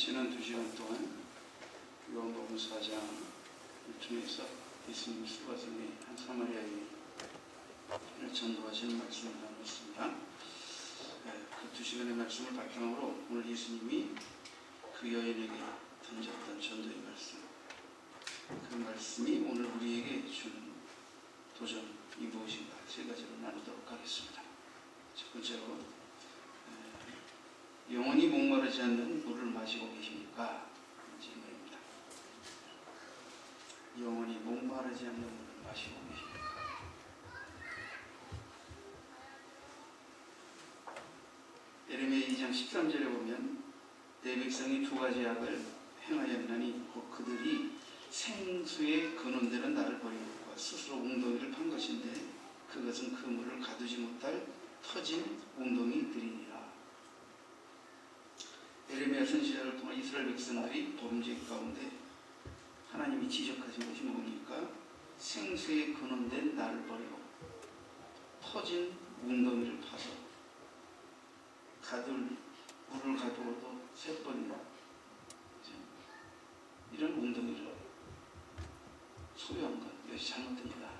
지난 2시간 동안 요한복음 4장을 통해서 예수님 수가성의 한 사마리아 여인을 전도하시는 말씀을 나눴습니다. 그 2시간의 말씀을 바탕으로 오늘 예수님이 그 여인에게 던졌던 전도의 말씀, 그 말씀이 오늘 우리에게 주는 도전이 무엇인가 세 가지로 나누도록 하겠습니다. 첫 번째로 영원히 목마르지 않는 물을 마시고 계십니까? 질문입니다. 영원히 목마르지 않는 물을 마시고 계십니까? 예레미야 2장 13절에 보면 내 백성이 두 가지 악을 행하였나니 곧 그들이 생수의 근원되는 나를 버리고 스스로 웅덩이를 판 것인데 그것은 그 물을 가두지 못할 터진 웅덩이들이니라. 예레미야 선지자를 통해 이스라엘 백성들이 범죄 가운데 하나님이 지적하신 것이 뭡니까? 생수의 근원된 나를 버리고 터진 웅덩이를 파서 물을 가두어도 세 번이나 이런 웅덩이를 소유한 것, 이것이 잘못된 거다.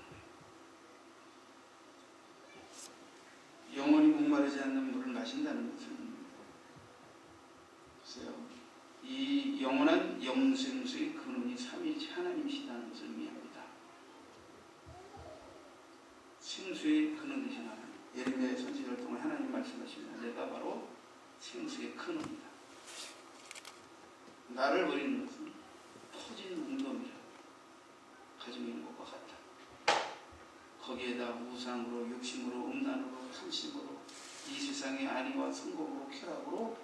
영원히 목마르지 않는 물을 마신다는 것은 이 영원한 영생수의 근원이 삼위일체 하나님이시다는 것을 의미합니다. 생수의 근원 되신 하나님, 예레미야의 선지자를 통해 하나님 말씀하십니다. 내가 바로 생수의 근원이다. 나를 버리는 것은 터진 웅덩이를 가지고 있는 것과 같다. 거기에다 우상으로, 욕심으로, 음란으로,贪심으로, 이 세상의 안위와 성공으로, 쾌락으로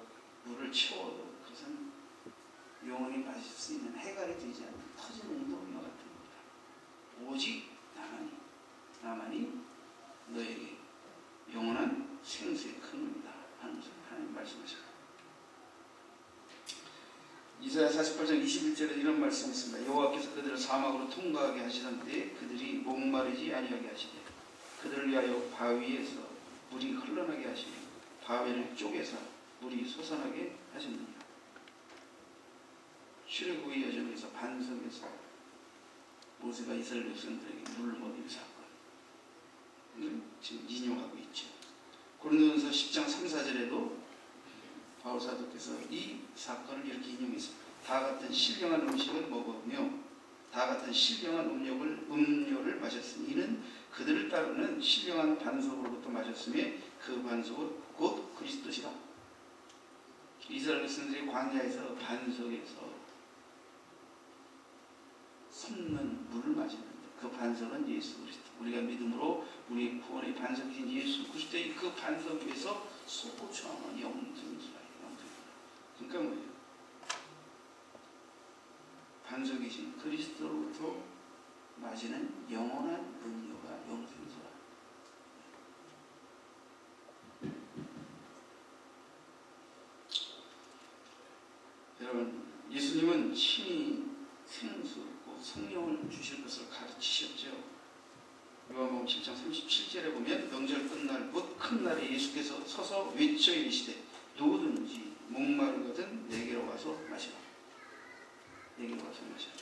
물을 채워도 그것은 영원히 마실 수 있는 해갈이 되지 않는 터진 웅덩이와 같은 겁니다. 오직 나만이 너에게 영원한 생수의 근원이다 하는 것을 하나님 말씀하십니다. 이사야 48장 21절에 이런 말씀이 있습니다. 여호와께서 그들을 사막으로 통과하게 하시던 때에 그들이 목마르지 아니하게 하시되 그들을 위하여 바위에서 물이 흘러나게 하시며 바위를 쪼개서 물이 솟아나게 하셨느니라. 출애굽의 여정에서 반석에서 모세가 이스라엘 백성들에게 물을 먹이는 사건을 지금 인용하고 있죠. 고린도전서 10장 3, 4절에도 바울 사도께서 이 사건을 이렇게 인용했습니다. 다 같은 신령한 음식을 먹으며 다 같은 신령한 음료를 마셨으니 이는 그들을 따르는 신령한 반석으로부터 마셨으며 그 반석은 곧 그리스도시라. 이스라엘 백성들이 광야에서 반석에서 솟는 물을 마셨는데 그 반석은 예수 그리스도. 우리가 믿음으로 우리 구원의 반석이신 예수 그리스도의 그 반석 위에서 솟구쳐오는 영생수라. 그러니까 뭐예요? 반석이신 그리스도로부터 마시는 영원한 음료가 영생수라. 여러분, 예수님은 친히 생수고 성령을 주실 것을 가르치셨죠. 요한복음 7장 37절에 보면 명절 끝날 곧 큰 날에 예수께서 서서 외쳐 이르시되 누구든지 목마르거든 내게로 와서 마시라. 내게로 와서 마시라.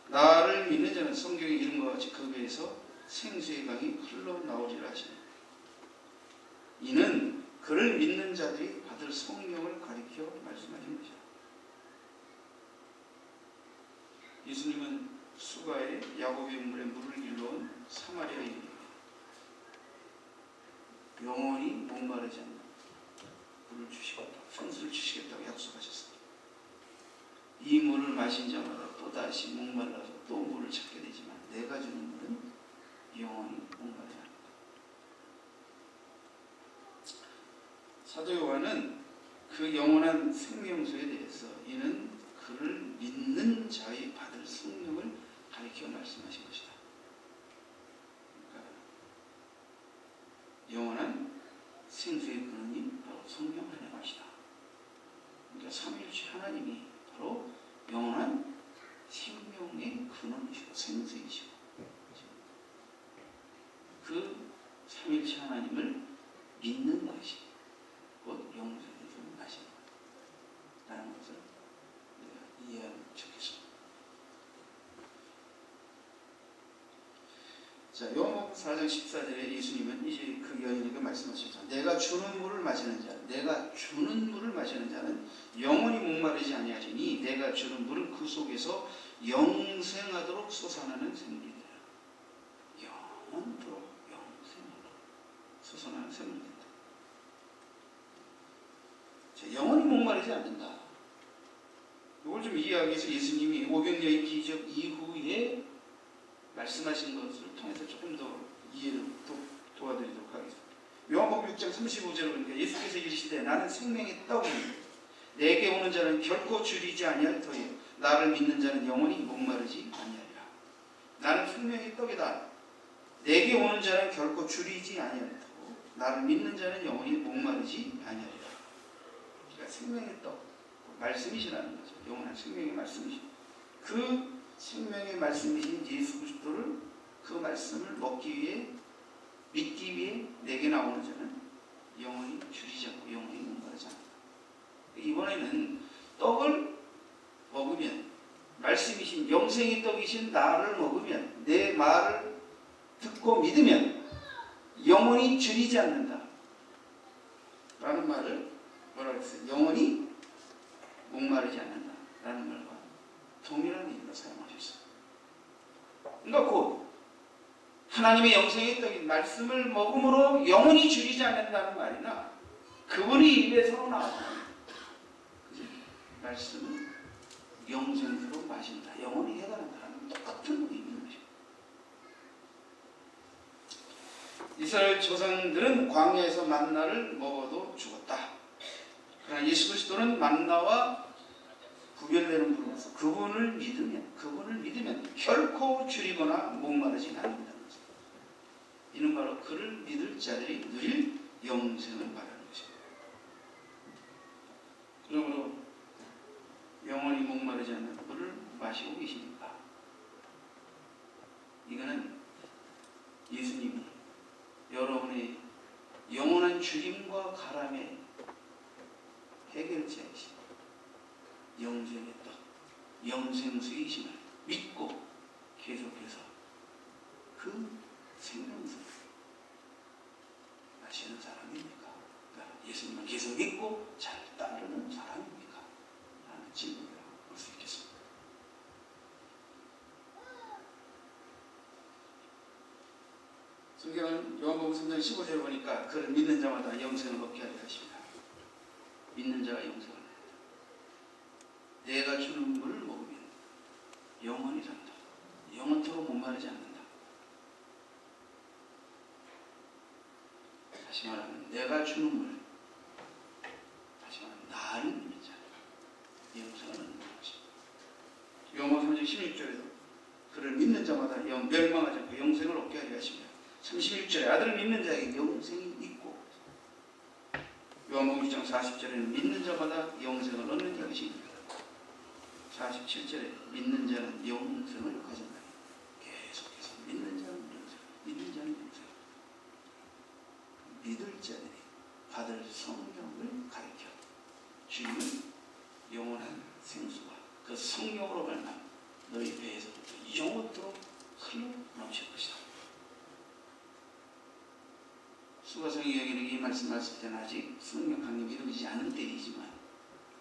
나를 믿는 자는 성경의 이름과 같이 그 배에서 생수의 강이 흘러나오리라 하시니 이는 그를 믿는 자들이 받을 성령을 가리켜 말씀하신 것이다. 예수님은 수가에 야곱의 우물에 물을 길러온 사마리아인입니다. 영원히 목마르지 않는 물을 주시겠다고, 생수를 주시겠다고 약속하셨습니다. 이 물을 마신 자마다 또다시 목말라서 또 물을 찾게 되지만 내가 주는 물은 영원히 목마르지 않는다. 사도 요한은 그 영원한 생명수에 대해서 이는 그를 믿는 자의 받을 성령을 가리켜 말씀하신 것이다. 그러니까 영원한 생수의 근원이 바로 성령 하나님이시다. 그러니까 삼위일체 하나님이 바로 영원한 생명의 근원이시고 생수이시고 그 삼위일체 하나님을 믿는 것이 곧 영생을 마시는 것이라는 것을 자, 요한복음 4장 14절에 예수님은 이제 그 여인에게 말씀하셨죠. 내가 주는 물을 마시는 자는 영원히 목마르지 아니하리니 내가 주는 물은 그 속에서 영생하도록 솟아나는 샘물이다. 영원토록 영생하도록 솟아나는 샘물이다. 자, 영원히 목마르지 않는다. 이걸 좀 이해하기 위해서 예수님이 오병여의 기적 이후에 말씀하신 것을 통해서 조금 더 이해를 도와드리도록 하겠습니다. 요한복음 6장 35절을 보니까 예수께서 이르시되 나는 생명의 떡이니 내게 오는 자는 결코 줄이지 아니할 터이요 나를 믿는 자는 영원히 목마르지 아니하리라. 나는 생명의 떡이다. 내게 오는 자는 결코 줄이지 아니할 터고 나를 믿는 자는 영원히 목마르지 아니하리라. 그러니까 생명의 떡, 말씀이시라는 거죠. 영원한 생명의 말씀이시. 그 생명의 말씀이신 예수 그리스도를 그 말씀을 먹기 위해 믿기 위해 내게 나오는 자는 영원히 줄이지 않고 영원히 목마르지 않는다. 이번에는 떡을 먹으면 말씀이신 영생의 떡이신 나를 먹으면 내 말을 듣고 믿으면 영원히 줄이지 않는다 라는 말을 뭐라고 했어요? 영원히 목마르지 않는다 라는 말과 동일한 의미로 사용하셨어요. 그러니까 곧 하나님의 영생의 떡인 말씀을 먹음으로 영원히 줄이지 않는다는 말이나 그분의 입에서 나오는 말씀은 영생으로 마신다, 영원히 해당한다는 똑같은 의미인 것입니다. 이스라엘 조상들은 광야에서 만나를 먹어도 죽었다. 그러나 예수 그리스도는 만나와 구별되는 분으로서 그분을 믿으면 결코 줄이거나 목마르지 않는다는 것입니다. 이는 바로 그를 믿을 자들이 누릴 영생을 말하는 것입니다. 그러므로 영원히 목마르지 않는 물을 마시고 계십니까? 이거는 예수님이 여러분의 영원한 죽임과 가람의 해결자이십니다. 영생의 떡, 영생수이심을 믿고 계속해서 그 생명수를 마시는 사람입니까? 그러니까 예수님을 계속 믿고 잘 따르는 사람입니까? 라는 질문이라고 볼 수 있겠습니다. 성경은 요한복음 3장 15절에 보니까 그를 믿는 자마다 영생을 얻게 하려 하십니다. 믿는 자가 영생을 얻는다. 내가 주는 물을 먹으면 영원히 산다. 영원토록 목마르지 않는다. 다시 말하면 내가 주는 물, 다시 말하면 나를 믿는 자, 영생을 얻는 것입니다. 요한복음 3장 16절에도 그를 믿는 자마다 멸망하지 않고 영생을 얻게 하려 하십니다. 36절에 아들을 믿는 자에게 영생이 있고, 요한복음 1장 40절에는 믿는 자마다 영생을 얻는 것입니다. 47절에 믿는 자는 영생을 가진다. 계속해서 믿는 자는 영생, 믿는 자는 영생. 믿을 자들이 받을 성령을 가르쳐 주님은 영원한 생수가 그 성령으로 말미암아 너희 배에서부터 영원토록 흘러 넘칠 것이다. 수가성이 여기는 이 말씀하실 때는 아직 성령 강림이 이루어지지 않은 때이지만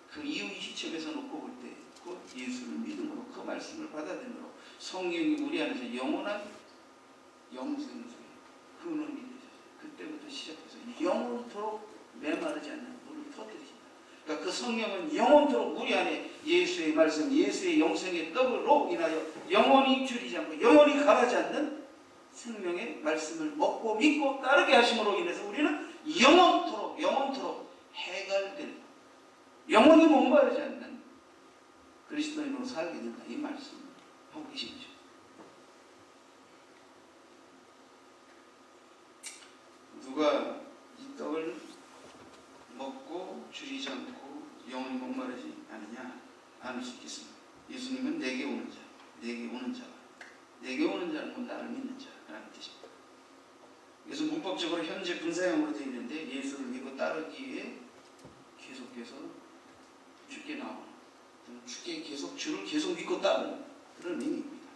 그 이후 시점에서 놓고 볼 때 곧 예수를 믿음으로 그 말씀을 받아들임으로 성령이 우리 안에서 영원한 영생수의 근원이 되셔서 그때부터 시작해서 영원토록 메마르지 않는 물을 터뜨리신다. 그러니까 그 성령은 영원토록 우리 안에 예수의 말씀, 예수의 영생의 떡으로 인하여 영원히 줄이지 않고 영원히 가라지 않는 생명의 말씀을 먹고 믿고 따르게 하심으로 인해서 우리는 영원토록 해갈된 영원히 목마르지 않는 그리스도인으로 살게 된다. 이 말씀을 하고 계신 거죠. 누가 이 떡을 먹고 줄이지 않고 영원히 목마르지 않으냐? 않을 수 있겠습니다. 예수님은 내게 오는 자, 내게 오는 자는 나를 믿는 자라는 뜻입니다. 그래서 문법적으로 현재 분사형으로 되어 있는데 예수를 믿고 따르기 위해 계속해서 주께 나오는, 주께 주를 계속 믿고 따르는 그런 의미입니다.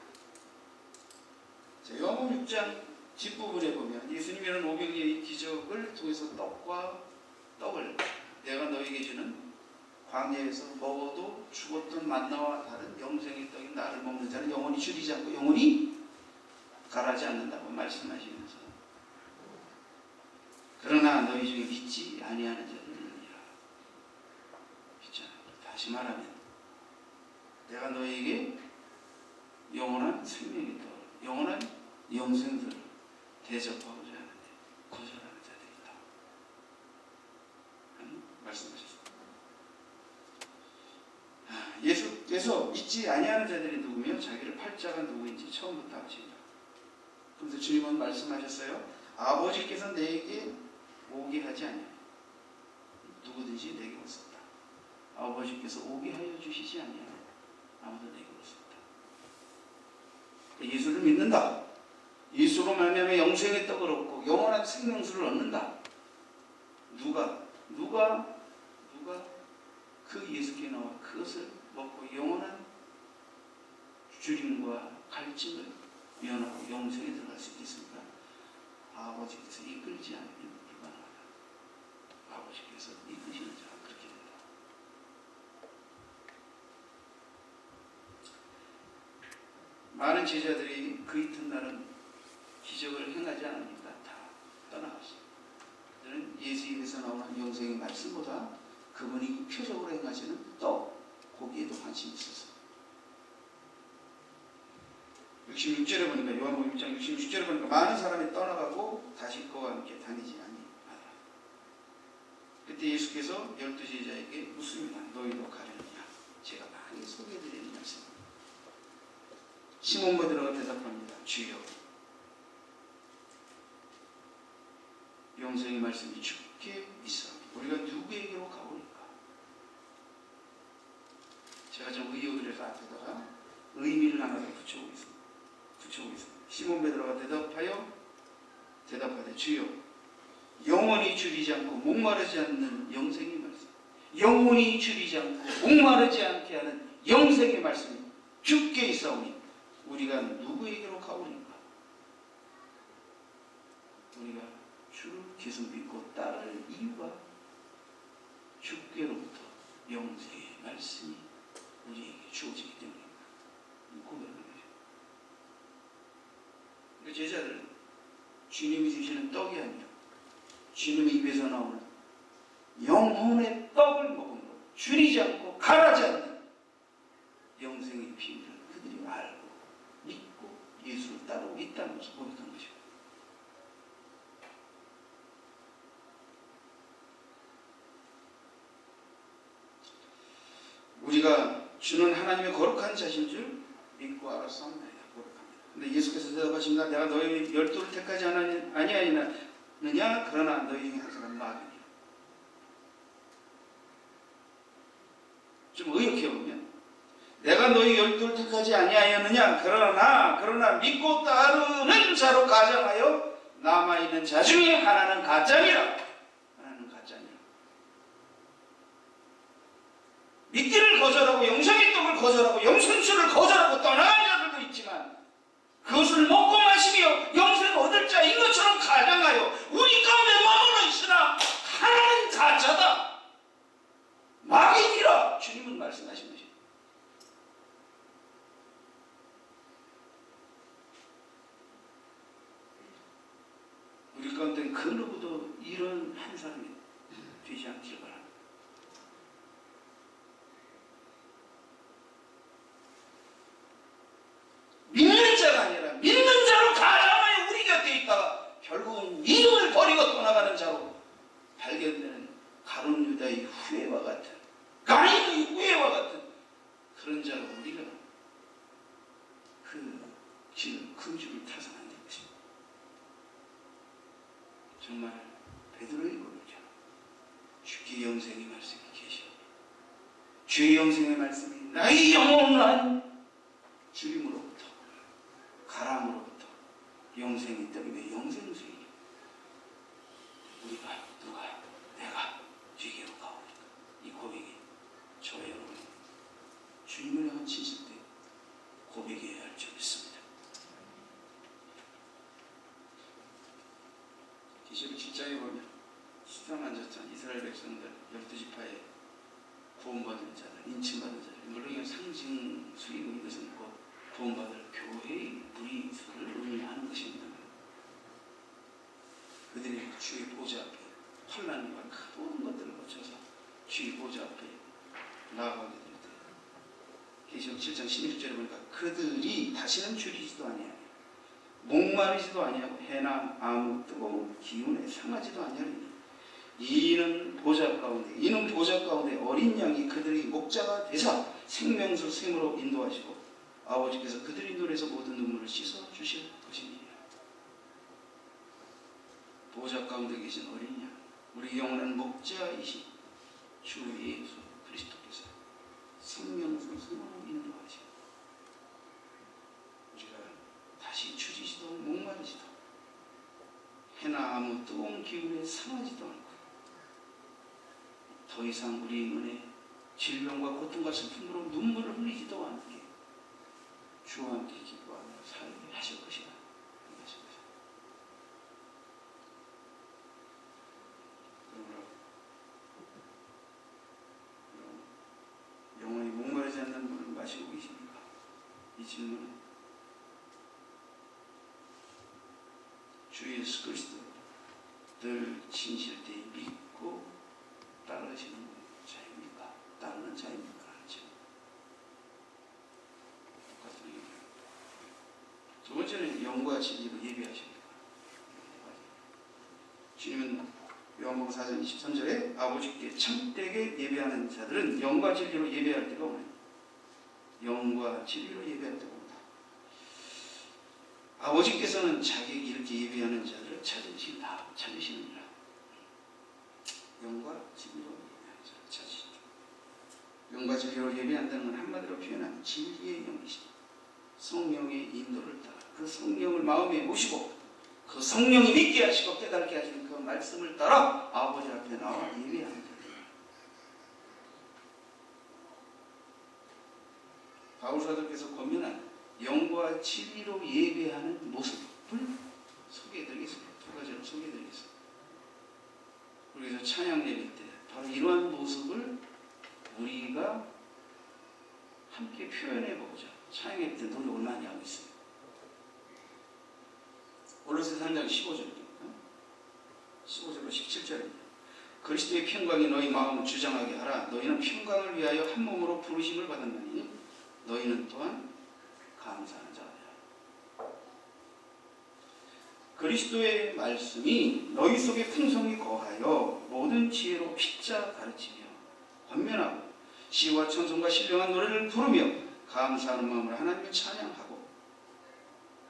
자, 요한복음 6장 뒷부분에 보면 예수님이라는 오병이의 기적을 통해서 떡을 내가 너에게 주는 광야에서 먹어도 죽었던 만나와 다른 영생의 떡인 나를 먹는 자는 영원히 줄이지 않고 영원히 가라지 않는다고 말씀하시면서 그러나 너희 중에 믿지 아니하는 자들이 있느니라. 다시 말하면 내가 너에게 영원한 생명의 떡, 영원한 영생들을 대접하고자 하는데 거절하는 자들이 있다. 말씀하셨습니다. 예수께서 믿지 아니하는 자들이 누구며 자기를 팔자가 누구인지 처음부터 아십니다. 그런데 주님은 말씀하셨어요. 아버지께서 내게 오게 하지 아니하니 누구든지 내게 올 수 없다. 아버지께서 오게 하여 주시지 아니하니 아무도 내게 올 수 없다. 예수를 믿는다. 예수로 말미암아 영생의 떡을 얻고 영원한 생명수를 얻는다. 누가 그 예수께 나와 그것을 먹고 영원한 주림과 갈증을 면하고 영생에 들어갈 수 있겠습니까? 아버지께서 이끌지 않으면 불가능하다. 아버지께서 이끄시는 자가 그렇게 된다. 많은 제자들이 그 이튿날은 기적을 행하지 않으니까 다 떠나갔어요. 저는 예수 입에서 나오는 영생의 말씀보다 그분이 표적으로 행하시는 떡, 고기에도 관심이 있었어요. 66절에 보니까 요한복음 6장 66절에 보니까 많은 사람이 떠나가고 다시 그와 함께 다니지 아니하더라. 그때 예수께서 12제자에게 묻습니다. 너희도 가려느냐? 제가 많이 소개해드리는 말씀. 시몬 베드로가 대답합니다. 주여, 영생의 말씀이 주께 있어 우리가 누구에게로 가오리까? 제가 좀 의역을 해서 앞에다가 의미를 하나 더 붙여오고 있습니다. 시몬 베드로가 대답하되 주여, 영원히 줄이지 않고 목마르지 않는 영생의 말씀, 영원히 줄이지 않고 목마르지 않게 하는 영생의 말씀이 주께 있사오니 우리가 누구에게로 가오리까? 우리가 주를 계속 믿고 따를 이유가 주께로부터 영생의 말씀이 우리에게 주어지기 때문입니다. 고백하는 거죠. 제자들은 주님이 주시는 떡이 아니라 주님의 입에서 나오는 영혼의 떡을 먹음으로 줄이지 않고 가라지 않는 영생의 비밀을 그들이 알고 믿고 예수를 따르고 있다는 것을 고백한 것입니다. 우리가 주는 하나님의 거룩한 자신 줄 믿고 알았사옵나이다 고백합니다. 근데 예수께서 대답하십니다. 내가 너희 12를 택하지 아니하느냐? 그러나 너희 중에 한 사람은 마귀니라. 좀 의역해보면 내가 너희 12를 택하지 아니하였느냐? 그러나 믿고 따르는 자로 가정하여 남아있는 자 중에 하나는 가짜니라. 믿기를 거절하고 영생의 떡을 거절하고 영생수를 거절하고 떠나는 자들도 있지만 그것을 먹고 마시며 영생을 얻을 자인 것처럼 가정하여 우리 가운데 머물러 있으나 하나는 가짜다. 마귀니라. 주님은 말씀하신 것입니다. 우리 가운데 그 누구도 이런 한 사람이 되지 않길 바랍니다. 믿는 자가 아니라 믿는 자로 가장하여 우리 곁에 있다가 결국은 믿음을 버리고 떠나가는 자로 발견되는 가룟 유다의 후회와 같은 가인의 후회와 같은 그런 자로 우리가 그 줄을 타서는 안 되는 것입니다. 정말 베드로의 고백처럼 주의 영생의 말씀이 계시오. 주의 영생의 말씀이 나의 영원한 주님으로부터 가람으로부터 영생의 떡이며 영생수이니 우리가 내가 주에게로 가오니까 이 고백이 저와 여러분 주님을 향한 진실 때 고백해야 할 줄 믿습니다. 계시록 7장에 보면 십상 앉았던 이스라엘 백성들 12지파에 구원받은 자들, 인침받은 자들, 물론 이건 상징 수익은 이것은 곧 구원받을 교회의 무리수를 의미하는 것입니다. 그들이 주의 보좌 앞에 환난과 큰 모든 것들을 거쳐서 주의 보좌 앞에 나아가게 될 때 계시록 7장 16절에 보니까 그들이 다시는 줄이지도 아니하고 목마르지도 아니하고 해나 아무 뜨거운 기운에 상하지도 아니하리니 이는 보좌 가운데 어린 양이 그들이 목자가 되사 생명수 샘으로 인도하시고 아버지께서 그들의 눈에서 모든 눈물을 씻어 주실 것입니다. 보좌 가운데 계신 어린 양, 우리 영원한 목자이신 주 예수 그리스도께서 생명수 샘으로 인도하시고 우리가 다시 줄이지도 목마르지도 해나 아무 뜨거운 기운에 상하지도 않고 더 이상 우리 눈에 질병과 고통과 슬픔으로 눈물을 흘리지도 않게 주와 함께 기뻐하며 살게 하실 것이다. 그러므로 영원히 목마르지 않는 물을 마시고 계십니까? 이 질문은 주 예수 그리스도 늘 진실되이 믿고 따르시는 자입니까? 따르는 자입니까? 똑같은 얘기입니다. 두 번째는 영과 진리로 예배하십니까? 주님은 요한복음 4장 23절에 아버지께 참되게 예배하는 자들은 영과 진리로 예배할 때가 오네. 영과 진리로 예배할 때가 온다. 아버지께서는 자기에게 이렇게 예배하는 자들을 찾으시느니라. 영과 진리로 예배하는 자를 찾으시죠. 영과 진리로 예배한다는 건 한마디로 표현한 진리의 영이시죠. 성령의 인도를 따라 그 성령을 마음에 모시고 그 성령이 믿게 하시고 깨닫게 하시는 그 말씀을 따라 아버지 앞에 나와 예배하는 자들. 바울사도께서 권면한 영과 진리로 예배하는 모습을 소개해드리겠습니다. 두 가지로 소개해드리겠습니다. 그래서 찬양 예배 때 바로 이러한 모습을 우리가 함께 표현해보고자 찬양 예배 때 노력을 많이 하고 있습니다. 골로새 3장 15절로 17절입니다. 그리스도의 평강이 너희 마음을 주장하게 하라. 너희는 평강을 위하여 한 몸으로 부르심을 받았나니 너희는 또한 감사하는 자가 되라. 그리스도의 말씀이 너희 속에 풍성히 거하여 모든 지혜로 피차 가르치며 권면하고 시와 찬송과 신령한 노래를 부르며 감사하는 마음으로 하나님을 찬양하고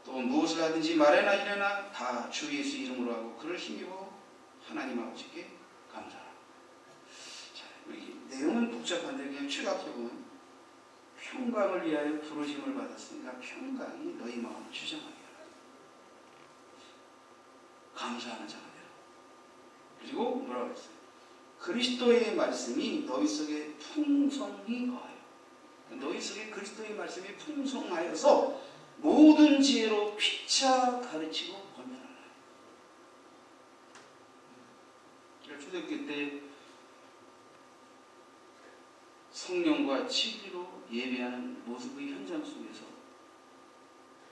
또 무엇을 하든지 말에나 이래나 다 주 예수 이름으로 하고 그를 힘입어 하나님 아버지께 감사하라. 자, 여기 내용은 복잡한데 그냥 추락해보면 평강을 위하여 부르심을 받았으니까 평강이 너희 마음을 주장하게 하라. 감사하는 자가 되라. 그리고 뭐라고 했어요? 그리스도의 말씀이 너희 속에 풍성히 거하여 너희 속에 그리스도의 말씀이 풍성하여서 모든 지혜로 피차 가르치고 권면하라. 초대교 때 성령과 진리로 예배하는 모습의 현장 속에서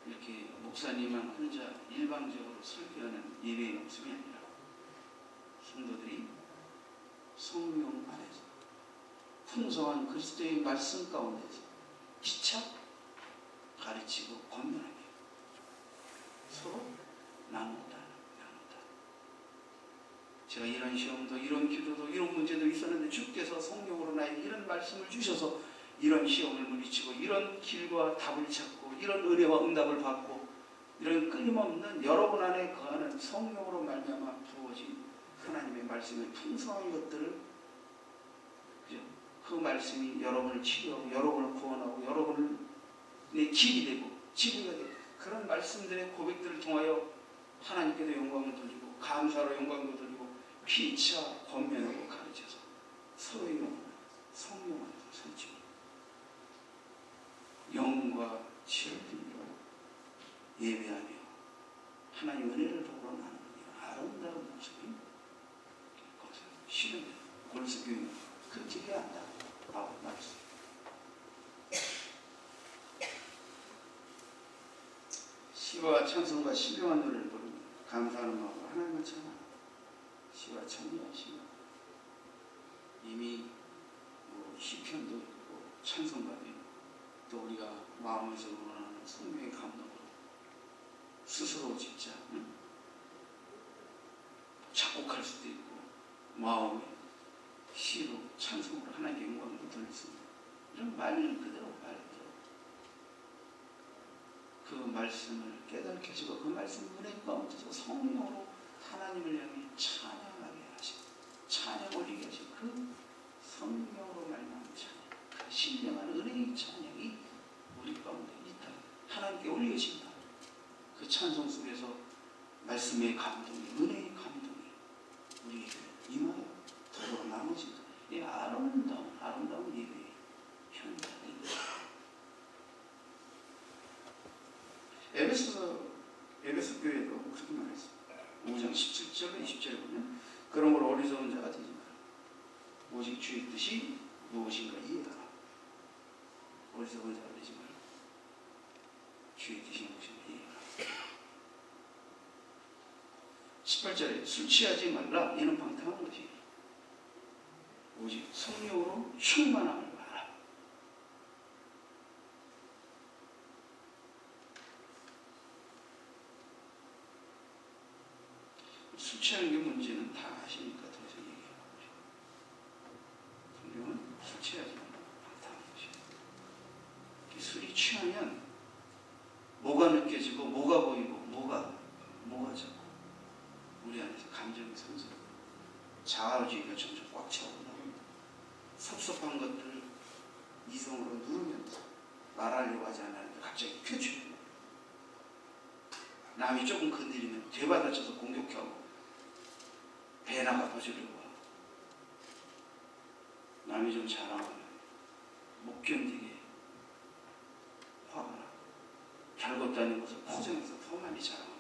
이렇게 목사님만 혼자 일방적으로 설교하는 예배의 모습이 아니라 성도들이 성령 안에서 풍성한 그리스도의 말씀 가운데서 피차 가르치고 권면하며 서로 나누다. 제가 이런 시험도 이런 기도도 이런 문제도 있었는데 주께서 성령으로 나에게 이런 말씀을 주셔서 이런 시험을 물리치고 이런 길과 답을 찾고 이런 은혜와 응답을 받고 이런 끊임없는 여러분 안에 거하는 성령으로 말미암아 부어진 하나님의 말씀의 풍성한 것들을 그 말씀이 여러분을 치유하고 여러분을 구원하고 여러분의 길이 되고 지구가 되고 그런 말씀들의 고백들을 통하여 하나님께도 영광을 돌리고 감사로 영광을 돌리고 피차 권면하고 가르쳐서 서로의 영혼을 성령 안에서 살찌고 영과 진리로 예배하며 하나님 은혜를 보러 나누는 아름다운 아름다운 모습이 거기서 실현돼요. 골로새 교회는 그렇게 해야 한다. 바울 말씀. 시와 찬송과 신령한 노래를 부르며 감사하는 마음으로 하나님을 찬양. 시와 찬미와 신령. 이미 시편도 있고 찬송가도 있고 또 우리가 마음에서 우러나는 성령의 감동으로 스스로 진짜 작곡할 수도 있고 마음에 시로 찬송으로 하나님께 영광을 돌릴 수 있는 이런 말 그대로 말 그대로 그 말씀을 깨닫게 하시고 그 말씀 은혜 가운데서 성령으로 하나님을 향해 찬양하게 하시고 찬양 올리게 하시고 그 성령으로 말미암은 찬양 그 신령한 은혜의 찬양이 우리 가운데 있다. 하나님께 올리신다. 그 찬송 속에서 말씀의 감동이 은혜의 감동이 우리에게 임하여 더불어 나머진다. 이 아름다운 예배의 현장입니다. 에베소 교회도 그렇게 말했습니다. 5장 17절 20절에 보면 그러므로 어리석은 자가 되지 마라. 오직 주의 뜻이 무엇인가 이해하라. 어리석은 자가 되지 마라. 주의 뜻이 무엇인가 이해하라. 18절에 술 취하지 말라. 이는 방탕한 것이 오직 성령으로 충만함을 바라. 술 취하는 게 문제는 다 아시니까 더 이상 얘기하고 성령은 술 취하지 말라. 방탕한 것이야. 술이 취하면 뭐가 느껴지고 뭐가 보이고 뭐가 자꾸 우리 안에서 감정이 상승 자아주의가 점점 꽉 차고 나옵니다. 섭섭한 것들을 이성으로 누르면서 말하려고 하지 않았는데 갑자기 표출해요. 남이 조금 건드리면 되받아쳐서 공격하고 배나가 퍼주려고 하고 남이 좀 자랑하면 못 견디게 화가 나고 별것도 아닌 것을 포장해서 더 많이 자랑하죠.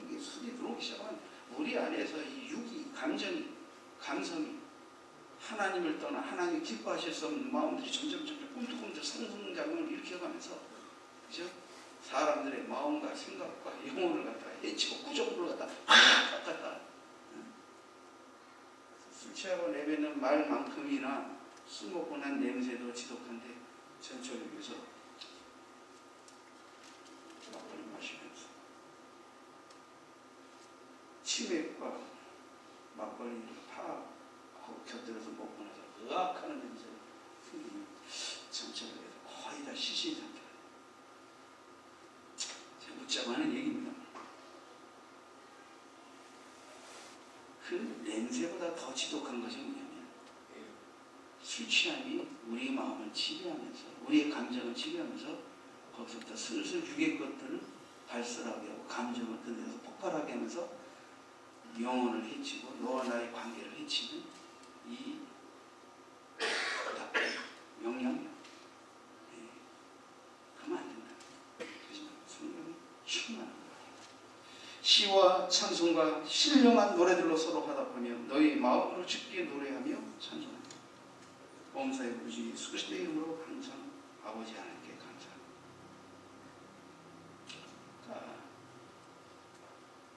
이게 술이 들어오기 시작하면 우리 안에서 이 육이, 감성이 하나님을 떠나 하나님 기뻐하실 수 없는 마음들이 점점 꿈틀꿈틀 상승작용을 일으켜가면서 그죠? 사람들의 마음과 생각과 영혼을 갖다가 해치고 구조물을 갖다가 술 취하고 내뱉는 말만큼이나 술 먹고 난 냄새도 지독한데 전철역에서 막걸리 마시면서 치맥과 막걸리를 파하고 곁들여서 먹고 나서 으악하는 냄새가 풍기면 전철역에서 거의 다 시신 상태가 제가 묻자고 하는 얘기입니다. 그 냄새보다 더 지독한 것이 뭐냐면 술 취함이 우리의 마음을 지배하면서 우리의 감정을 지배하면서 거기서부터 슬슬 육의 것들을 발설하게 하고 감정을 그대로 폭발하게 하면서 영혼을 해치고 너와 나의 관계를 해치는 이 나쁜 영향력. 그러면 안 된다. 그래서 성령이 충만한 거예요. 시와 찬송과 신령한 노래들로 서로 화답하며 너희 마음으로 주께 노래하며 찬송하며 범사의 부지 예수 그리스도의 이름으로 항상 아버지 하나님께 감사합니다.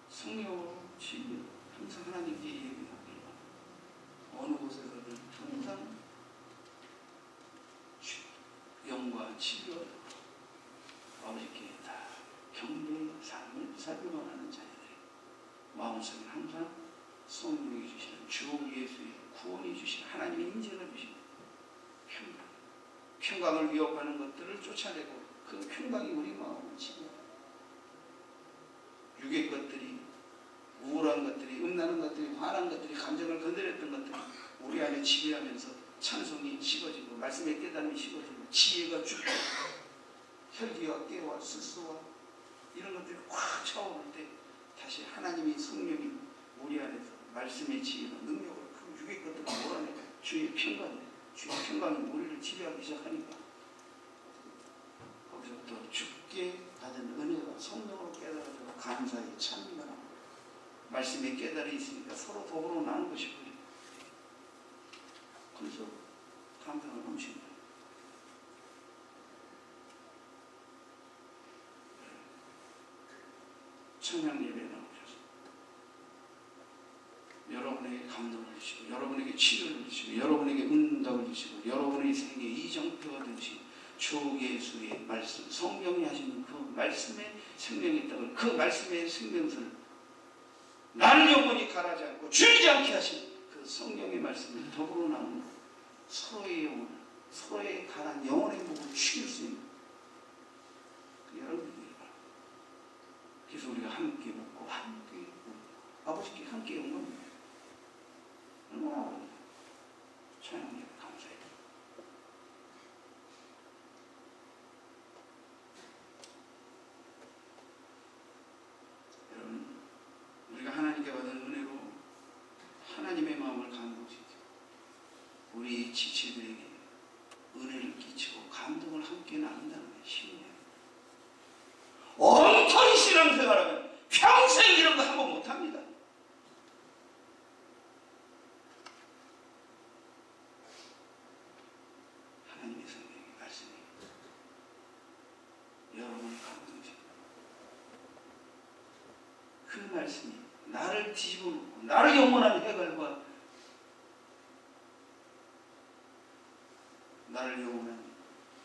성령으로 진리로 항상 하나님께 예배하기를 어느 곳에서든 항상 영과 치료로 아버지께 다 경배의 삶을 살기 원하는 자녀들이 마음속에 항상 성령이 주시는 주 예수의 구원이 주시는 하나님의 인재를 주시는 평강을 위협하는 것들을 쫓아내고 그 평강이 우리 마음을 지배하고 육의 것들이 우울한 것들이 음란한 것들이 화난 것들이 감정을 건드렸던 것들이 우리 안에 지배하면서 찬송이 식어지고 말씀의 깨달음이 식어지고 지혜가 죽고 혈기와 깨와 스스와 이런 것들이 꽉 차오를 때 다시 하나님의 성령이 우리 안에서 말씀의 지혜로 능력으로 그 육의 것들을 몰아내고 주의 평강이 우리를 지배하기 시작하니까 거기서부터 주께 받은 은혜가 성령으로 깨달아지고 감사의 찬미가 나옵니다. 말씀에 깨달이 있으니까 서로 더불어 나눈 것이고요. 그래서 감사가 넘칩니다. 찬양 예배 나오셔서 여러분에게 감동을 주시고, 여러분에게 치료를 주시고, 여러분에게 응답을 주시고, 여러분의 생에 이정표가 되신 주 예수의 말씀, 성경이 하시는 그 말씀에 생명이 있다고, 그 말씀의 생명을 나를 영원히 가라지 않고 줄이지 않게 하신 그 성경의 말씀을 더불어 나누는 서로의 영혼, 서로의 가난 영혼의 목을 죽일 수 있는 여러분들이 바랍니다. 그래서 우리가 함께 묵고 함께 아버지께 함께 온 겁니다. 얼마나 찬양해 감사해요. 여러분, 우리가 하나님께 받은 은혜로 하나님의 마음을 감동시켜 우리 지체들에게 은혜를 끼치고 감동을 함께 나눈다는 게 쉬운 일이에요. 엉터리 신앙생활하면 평생 이런 거 한 번 못합니다. 하나님의 성령의 말씀이 여러분을 감동시켜 그 말씀이 나를 뒤집어 놓고 나를 영원한 해갈과 나를 영원한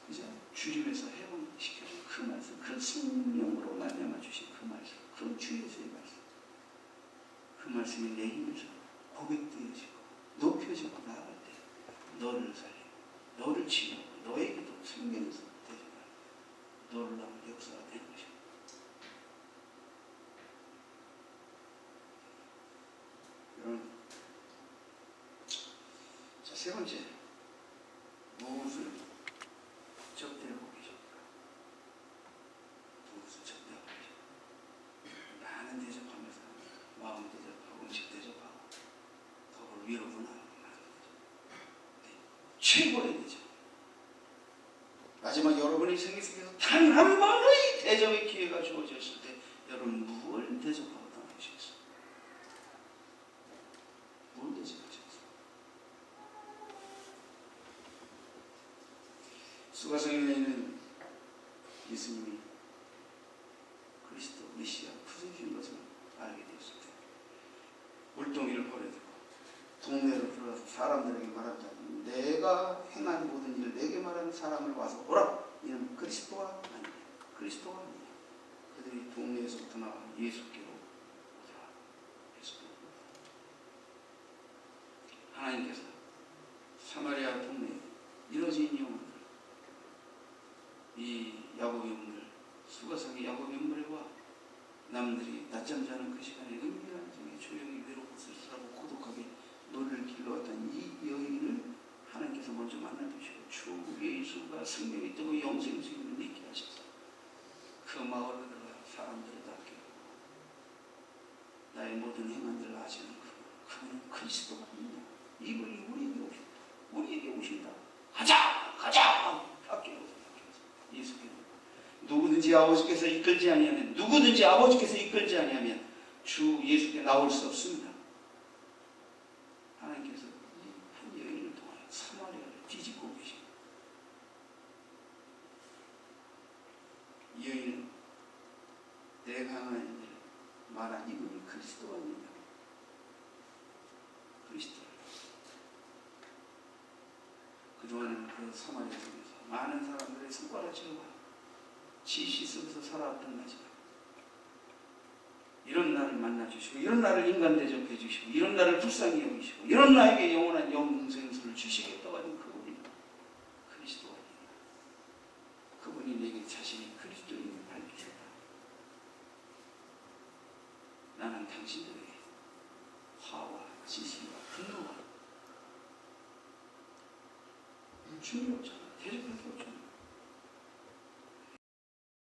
이제 주님에서 해방시켜준 그 말씀, 그 성령으로 말미암아 주신 그 말씀, 그 주 예수의 말씀, 그 말씀이 내 힘에서 고백되어지고 높여지고 나아갈 때 너를 살리고 너를 치유하고 너에게도 생명에서 대적하는 놀라운 역사가 되는 것입니다. 여러분, 자, 세 번째, 무엇을 접대하고 계십니까? 무엇을 접대하고 계십니까? 많은 대접하면서 마음 대접하고 음식 대접하고 더불어 위로도 나누고 네. 최고의 대접. 마지막 여러분의 생애 속에서 단 한 번의 대접의 기회가 주어졌을 때 여러분 무엇을 대접하고 떠나시겠어요? 뭘 대접하시겠어요? 수가성에는 예수님이 그리스도 메시아 구세주인 것을 알게 되었을 때 물동이를 버려두고 동네로 들어가서 사람들에게 말하자면 내가 행한 모든 일을 내게 말하는 사람을 와서 오라! 이는 그리스도가 아니냐. 그리스도가 아니냐. 그들이 동네에서부터 나와 예수께로 오더라. 예수께로 오더라. 하나님께서 사마리아 동네에 이뤄진 영혼들, 이 야곱 인물, 수가성의 야곱 인물과 남들이 낮잠 자는 그 시간에 은밀한 중에 조용히 외롭고 쓸쓸하고 고독하게 노래를 길러왔던 이 여인을 하나님께서 먼저 만나주시고 주 예수가 생명이 뜨고 영생수임을 있게 하셔서 그 마을에 들어가 사람들을 닦게 나의 모든 행한들을 아시는 그분은 그리스도가 아니냐. 이분이 우리에게 오신다. 가자! 밖에 예수께서 누구든지 아버지께서 이끌지 아니하면 주 예수께 나올 수 없습니다. 하나님께서 한 여인을 통하여 사마리아를 뒤집고 계십니다. 이 여인은 내가 하나님을 말한 이분이 그리스도가 아니냐. 그리스도. 그동안은 그 사마리아 속에서 많은 사람들의 손가락질과 지시 속에서 살아왔던 마지막 이런 나를 만나주시고 이런 나를 인간 대접해 주시고 이런 나를 불쌍히 여기시고 이런 나에게 영원한 영생수를 주시겠다고 하는 그분이 그리스도가 아니냐. 그분이 내게 자신이 그리스도임을 밝히셨다. 나는 당신들에게 화와 지시와 분노와 중요 없잖아. 대접할 게 없잖아.